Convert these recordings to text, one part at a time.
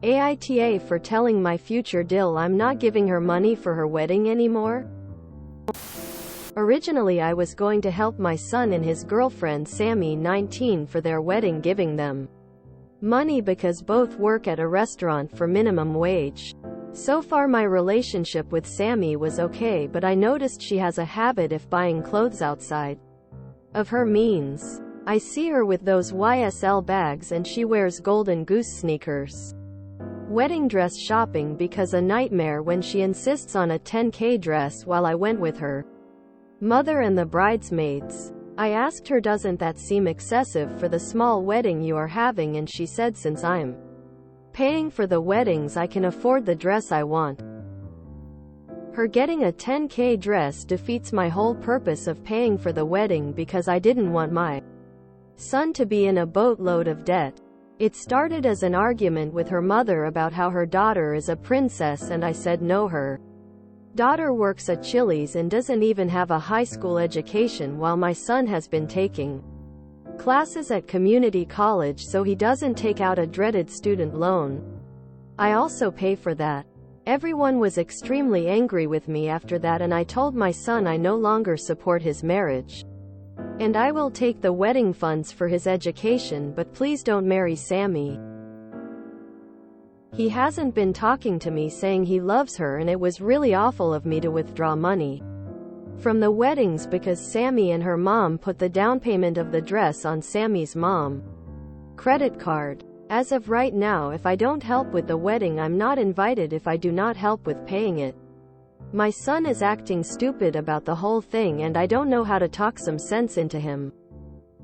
AITA for telling my future DIL I'm not giving her money for her wedding anymore? Originally I was going to help my son and his girlfriend Sammy 19 for their wedding, giving them money because both work at a restaurant for minimum wage. So far my relationship with Sammy was okay, but I noticed she has a habit of buying clothes outside of her means. I see her with those YSL bags and she wears Golden Goose sneakers. Wedding dress shopping because a nightmare when she insists on a 10K dress while I went with her mother and the bridesmaids. I asked her, doesn't that seem excessive for the small wedding you are having, and she said since I'm paying for the weddings I can afford the dress I want. Her getting a 10K dress defeats my whole purpose of paying for the wedding because I didn't want my son to be in a boatload of debt. It started as an argument with her mother about how her daughter is a princess, and I said no, her daughter works at Chili's and doesn't even have a high school education, while my son has been taking classes at community college so he doesn't take out a dreaded student loan. I also pay for that. Everyone was extremely angry with me after that, and I told my son I no longer support his marriage. And I will take the wedding funds for his education, but please don't marry Sammy. He hasn't been talking to me, saying he loves her, and it was really awful of me to withdraw money from the weddings because Sammy and her mom put the down payment of the dress on Sammy's mom credit card. As of right now, if I don't help with the wedding, I'm not invited if I do not help with paying it. My son is acting stupid about the whole thing, and I don't know how to talk some sense into him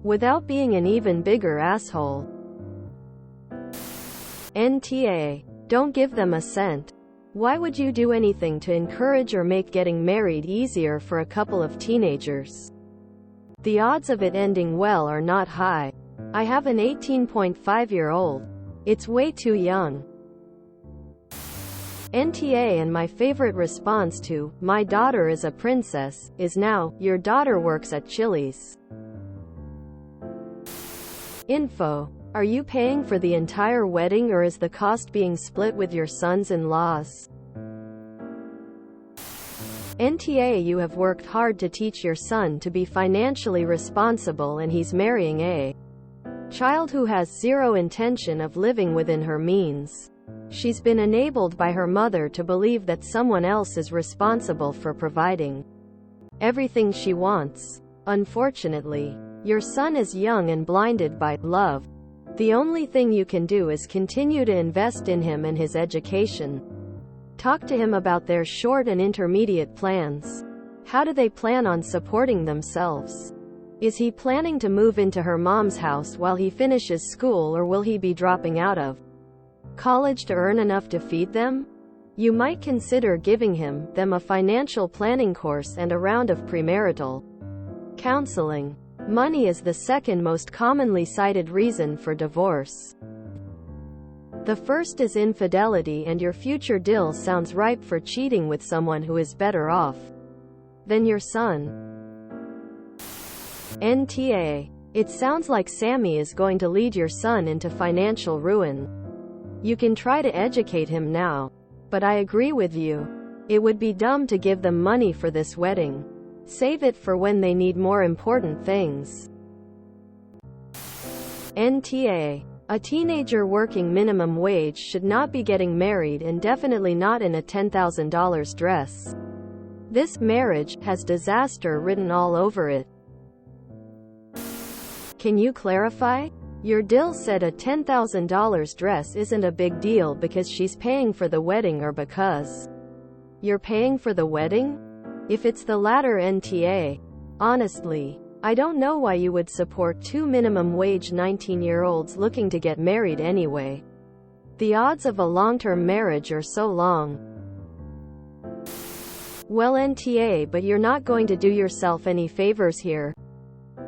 without being an even bigger asshole. NTA. Don't give them a cent. Why would you do anything to encourage or make getting married easier for a couple of teenagers? The odds of it ending well are not high. I have an 18.5-year-old. It's way too young. NTA. And my favorite response to "my daughter is a princess" is now, "your daughter works at Chili's." Info. Are you paying for the entire wedding, or is the cost being split with your sons-in-laws? NTA. You have worked hard to teach your son to be financially responsible, and he's marrying a child who has zero intention of living within her means. She's been enabled by her mother to believe that someone else is responsible for providing everything she wants. Unfortunately, your son is young and blinded by love. The only thing you can do is continue to invest in him and his education. Talk to him about their short and intermediate plans. How do they plan on supporting themselves? Is he planning to move into her mom's house while he finishes school, or will he be dropping out of college to earn enough to feed them? You might consider giving them a financial planning course and a round of premarital counseling. Money is the second most commonly cited reason for divorce. The first is infidelity, and your future DIL sounds ripe for cheating with someone who is better off than your son. NTA. It sounds like Sammy is going to lead your son into financial ruin. You can try to educate him now, but I agree with you. It would be dumb to give them money for this wedding. Save it for when they need more important things. NTA. A teenager working minimum wage should not be getting married, and definitely not in a $10,000 dress. This marriage has disaster written all over it. Can you clarify? Your DIL said a $10,000 dress isn't a big deal because she's paying for the wedding, or because you're paying for the wedding? If it's the latter, NTA. Honestly, I don't know why you would support two minimum wage 19-year-olds looking to get married anyway. The odds of a long-term marriage are so long. Well, NTA, but you're not going to do yourself any favors here.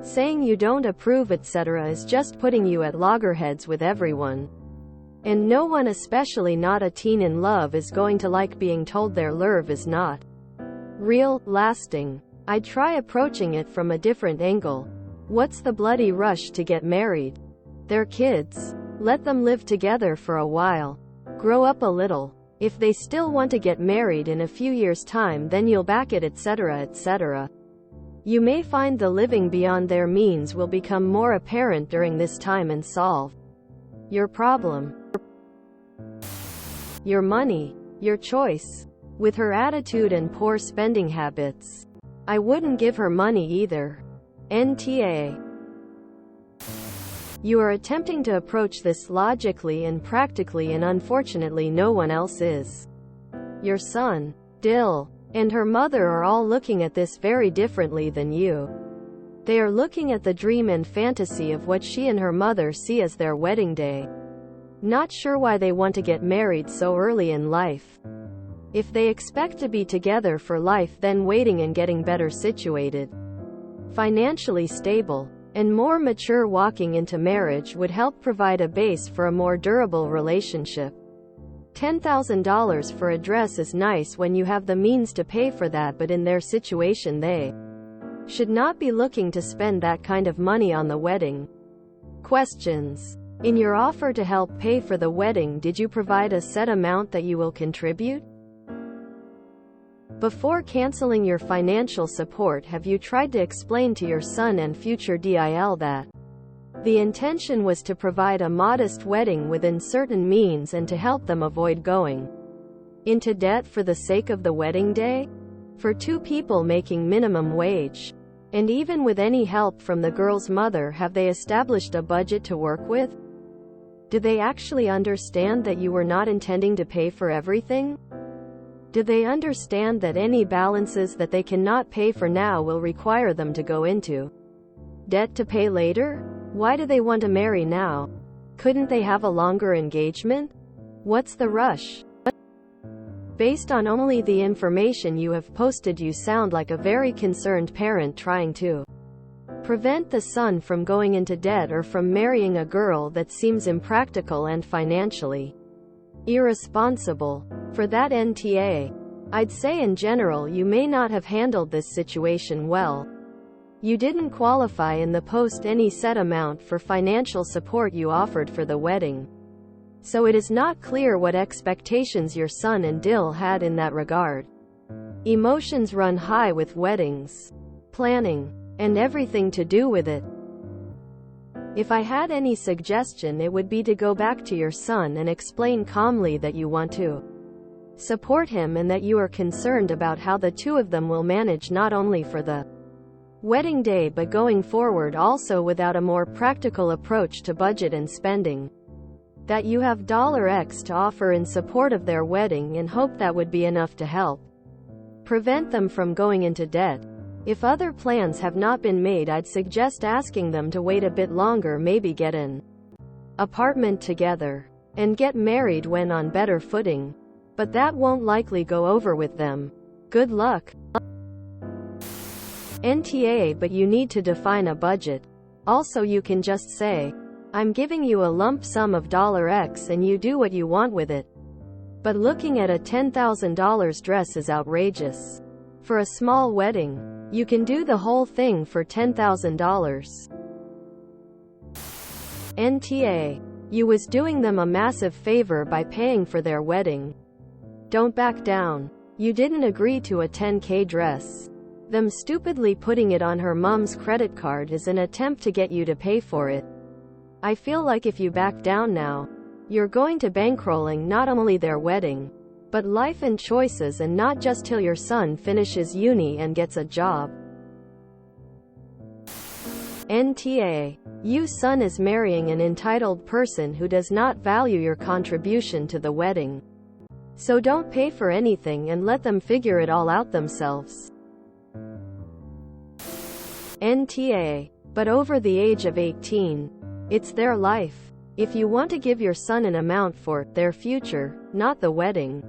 Saying you don't approve etc. is just putting you at loggerheads with everyone. And no one, especially not a teen in love, is going to like being told their love is not real, lasting. I'd try approaching it from a different angle. What's the bloody rush to get married? They're kids. Let them live together for a while. Grow up a little. If they still want to get married in a few years' time, then you'll back it, etc., etc. You may find the living beyond their means will become more apparent during this time and solve your problem. Your money. Your choice. With her attitude and poor spending habits, I wouldn't give her money either. NTA. You are attempting to approach this logically and practically, and unfortunately no one else is. Your son, DIL, and her mother are all looking at this very differently than you. They are looking at the dream and fantasy of what she and her mother see as their wedding day. Not sure why they want to get married so early in life. If they expect to be together for life, then waiting and getting better situated, financially stable, and more mature walking into marriage would help provide a base for a more durable relationship. $10,000 for a dress is nice when you have the means to pay for that, but in their situation they should not be looking to spend that kind of money on the wedding. Questions. In your offer to help pay for the wedding, did you provide a set amount that you will contribute? Before canceling your financial support, have you tried to explain to your son and future DIL that the intention was to provide a modest wedding within certain means and to help them avoid going into debt for the sake of the wedding day? For two people making minimum wage, and even with any help from the girl's mother, have they established a budget to work with? Did they actually understand that you were not intending to pay for everything? Did they understand that any balances that they cannot pay for now will require them to go into debt to pay later? Why do they want to marry now? Couldn't they have a longer engagement? What's the rush? Based on only the information you have posted, you sound like a very concerned parent trying to prevent the son from going into debt or from marrying a girl that seems impractical and financially irresponsible. For that NTA, I'd say in general you may not have handled this situation well. You didn't qualify in the post any set amount for financial support you offered for the wedding. So it is not clear what expectations your son and DIL had in that regard. Emotions run high with weddings, planning, and everything to do with it. If I had any suggestion, it would be to go back to your son and explain calmly that you want to support him and that you are concerned about how the two of them will manage not only for the wedding day but going forward also, without a more practical approach to budget and spending. That you have $X to offer in support of their wedding and hope that would be enough to help prevent them from going into debt. If other plans have not been made, I'd suggest asking them to wait a bit longer, maybe get an apartment together, and get married when on better footing. But that won't likely go over with them. Good luck. NTA. But you need to define a budget. Also, you can just say, I'm giving you a lump sum of $X and you do what you want with it. But looking at a $10,000 dress is outrageous. For a small wedding, you can do the whole thing for $10,000. NTA. You was doing them a massive favor by paying for their wedding. Don't back down. You didn't agree to a $10K dress. Them stupidly putting it on her mom's credit card is an attempt to get you to pay for it. I feel like if you back down now, you're going to bankrolling not only their wedding, but life and choices, and not just till your son finishes uni and gets a job. NTA. You son is marrying an entitled person who does not value your contribution to the wedding. So don't pay for anything and let them figure it all out themselves. NTA. But over the age of 18, it's their life. If you want to give your son an amount for their future, not the wedding,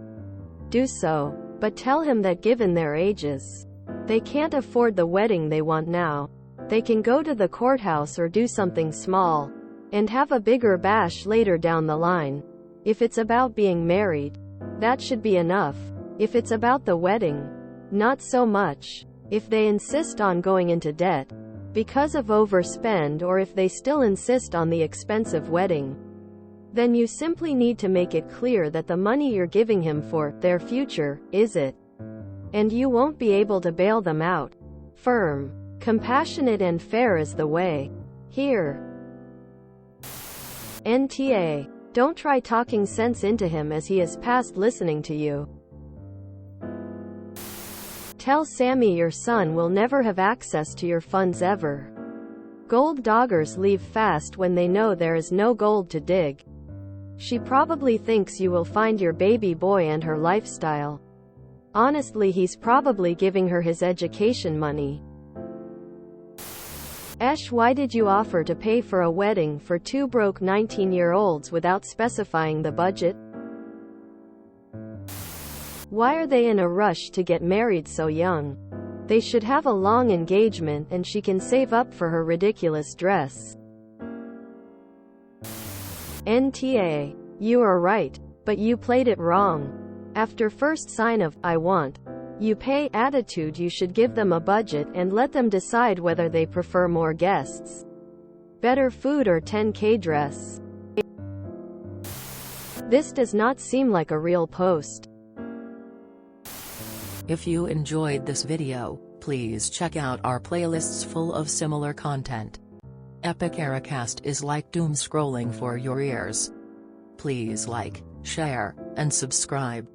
do so. But tell him that given their ages, they can't afford the wedding they want now. They can go to the courthouse or do something small, and have a bigger bash later down the line. If it's about being married, that should be enough. If it's about the wedding, not so much. If they insist on going into debt because of overspend, or if they still insist on the expensive wedding, Then you simply need to make it clear that the money you're giving him for their future is it. And you won't be able to bail them out. Firm, compassionate and fair is the way. Here. NTA. Don't try talking sense into him as he is past listening to you. Tell Sammy your son will never have access to your funds ever. Gold doggers leave fast when they know there is no gold to dig. She probably thinks you will find your baby boy and her lifestyle. Honestly, he's probably giving her his education money. Why did you offer to pay for a wedding for two broke 19-year-olds without specifying the budget? Why are they in a rush to get married so young? They should have a long engagement and she can save up for her ridiculous dress. NTA. You are right, but you played it wrong. After first sign of, I want, you pay attitude, you should give them a budget and let them decide whether they prefer more guests, better food or 10K dress. This does not seem like a real post. If you enjoyed this video, please check out our playlists full of similar content. Epic AITA is like doom scrolling for your ears. Please like, share, and subscribe.